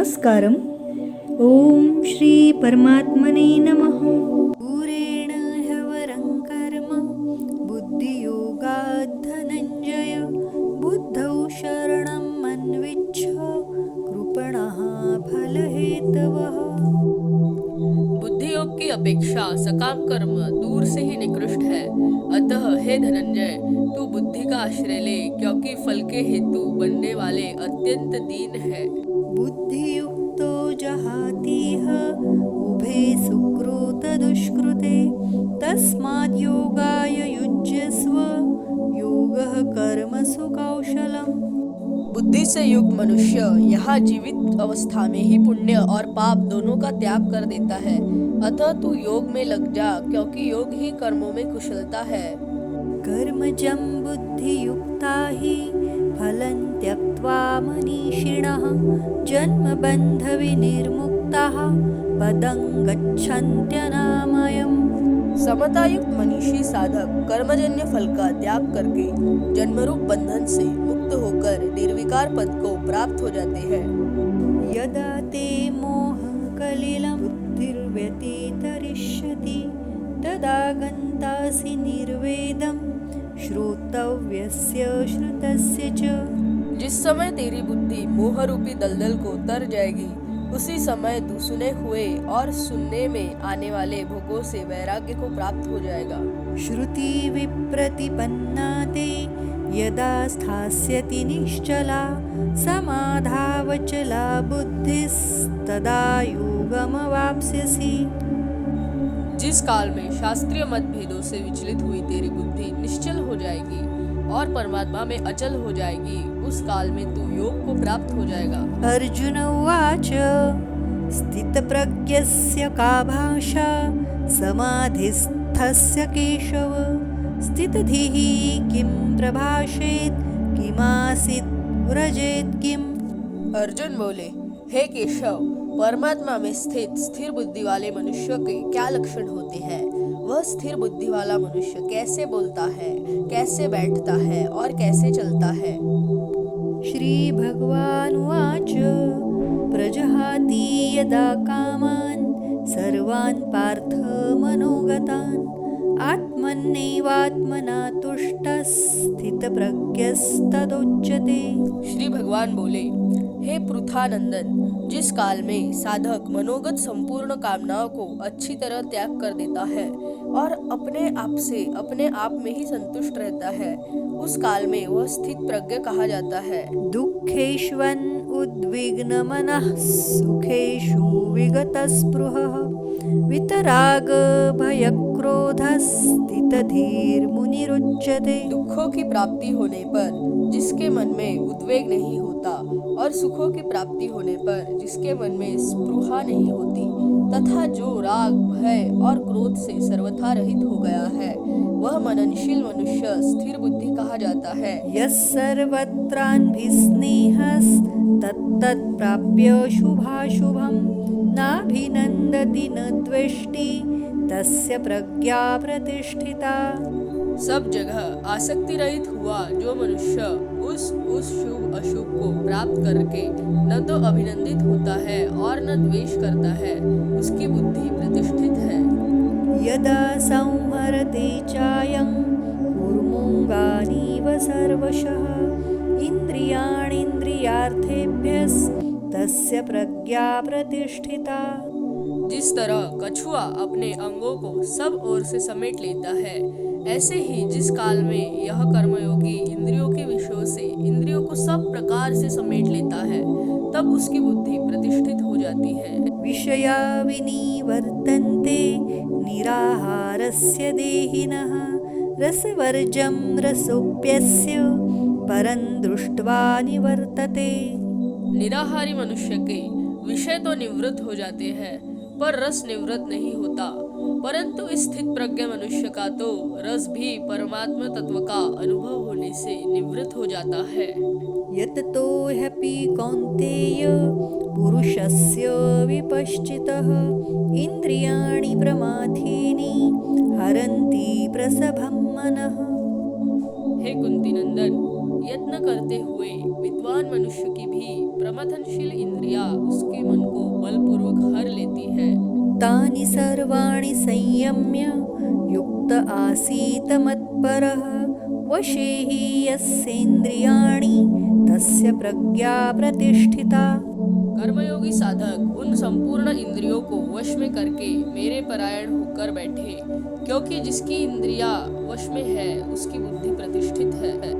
नमस्कारम. ओम श्री परमात्मने नमः. दूरेण ह्यवरं कर्म बुद्धियोगात् धनञ्जय बुद्धौ शरणम् अन्विच्छ कृपणः फलहेतवः. बुद्धि योग की अपेक्षा सकाम कर्म दूर से ही निकृष्ट है। अतः हे धनंजय, तू बुद्धि का आश्रय ले, क्योंकि फल के हेतु बनने वाले अत्यंत दीन है। बुद्धियुक्तो जहातीह उभे सुकृत दुष्कृते तस्माद् योगाय युज्यस्व योगः कर्मसु कौशलम्. बुद्धि से युक्त मनुष्य यहाँ जीवित अवस्था में ही पुण्य और पाप दोनों का त्याग कर देता है। अतः तू योग में लग जा, क्योंकि योग ही कर्मों में कुशलता है। कर्मजं बुद्धियुक्ता हि फलं त्यक्त्वा मनीषिणः जन्मबन्धविनिर्मुक्ताः पदं गच्छन्त्यनामयम्. समतायुक्त मनीषी साधक कर्मजन्य फल का त्याग करके जन्मरूप बंधन से मुक्त होकर निर्विकार पद को प्राप्त हो जाते हैं। यदा ते मोहकलिलं बुद्धिर्व्यतितरिष्यति तदा गन्तासि निर्वेदं श्रोतव्यस्य श्रुतस्य च. जिस समय तेरी बुद्धि मोह रूपी दलदल को तर जाएगी, उसी समय तू सुने हुए और सुनने में आने वाले भोगों से वैराग्य को प्राप्त हो जाएगा। श्रुति विप्रतिपन्ना ते यदा स्थास्यति निश्चला समाधावचला बुद्धिस्तदा योगमवाप्स्यसि. जिस काल में शास्त्रीय मतभेदों से विचलित हुई तेरी बुद्धि निश्चल हो जाएगी और परमात्मा में अचल हो जाएगी, उस काल में तू योग को प्राप्त हो जाएगा। अर्जुन उवाच स्थितप्रज्ञस्य का भाषा समाधिस्थस्य केशव स्थितधिः किं प्रभाषेत् किमासीत् व्रजेत् किम्. अर्जुन बोले, हे केशव, परमात्मा में स्थित स्थिर बुद्धि वाले मनुष्य के क्या लक्षण होते हैं? वह स्थिर बुद्धि वाला मनुष्य कैसे बोलता है, कैसे बैठता है और कैसे चलता है? श्री भगवानुवाच प्रजहाति यदा कामान् सर्वान् पार्थ मनोगतान् आत्मन्नेवात्मना तुष्टः स्थितप्रज्ञस्तदोच्यते. श्री भगवान बोले, हे पृथानंदन, जिस काल में साधक मनोगत संपूर्ण कामनाओं को अच्छी तरह त्याग कर देता है और अपने आप से अपने आप में ही संतुष्ट रहता है, उस काल में वह स्थित प्रज्ञ कहा जाता है। दुःखेष्वन् उद्विग्नमनः सुखेषु विगतस्पृहः वितराग भयक्रोधः स्थितधीर्मुनिरुच्यते. दुखों की प्राप्ति होने पर जिसके मन में उद्वेग नहीं होता और सुखों की प्राप्ति होने पर जिसके मन में स्पृहा नहीं होती तथा जो राग भय और क्रोध से सर्वथा रहित हो गया है, वह मननशील मनुष्य स्थिर बुद्धि कहा जाता है। यः सर्वत्रान्भिस्नेहस्तत्तत् प्राप्य शुभाशुभं नाभिनन्दति न द्वेष्टि तस्य प्रज्ञा प्रतिष्ठिता. सब जगह आसक्ति रहित हुआ जो मनुष्य उस शुभ अशुभ को प्राप्त करके न तो अभिनंदित होता है और न द्वेष करता है, उसकी बुद्धि प्रतिष्ठित है। यदा संहरते चायं कूर्मोऽङ्गानीव सर्वशः इन्द्रियाणीन्द्रियार्थेभ्यस्तस्य प्रज्ञा प्रतिष्ठिता. जिस तरह कछुआ अपने अंगों को सब ओर से समेट लेता है, ऐसे ही जिस काल में यह कर्मयोगी इंद्रियों के विषयों से इंद्रियों को सब प्रकार से समेट लेता है, तब उसकी बुद्धि प्रतिष्ठित हो जाती है। विषया विनिवर्तन्ते निराहारस्य देहिनः रसवर्जं रसोप्यस्य परं दृष्ट्वा निवर्तते. निराहारी मनुष्य के विषय तो निवृत्त हो जाते हैं, पर रस निवृत्त नहीं होता, परंतु स्थित प्रज्ञ मनुष्य का तो रस भी परमात्मा तत्व का अनुभव होने से निवृत्त हो जाता है। यततो ह्यपि कौन्तेय पुरुषस्य विपश्चितः इन्द्रियाणि प्रमाथीनि हरन्ति प्रसभं मनः. हे कुंती नंदन, यत्न करते हुए विद्वान मनुष्य की भी प्रमथनशील इंद्रिया उसके मन को बलपूर्वक हर लेती है। तानि सर्वाणि संयम्य युक्त आसीत मत्परः वशे हि यस्येन्द्रियाणि तस्य प्रज्ञा प्रतिष्ठिता। कर्मयोगी साधक उन संपूर्ण इंद्रियों को वश में करके मेरे परायण होकर बैठे, क्योंकि जिसकी इंद्रिया वश में है उसकी बुद्धि प्रतिष्ठित है।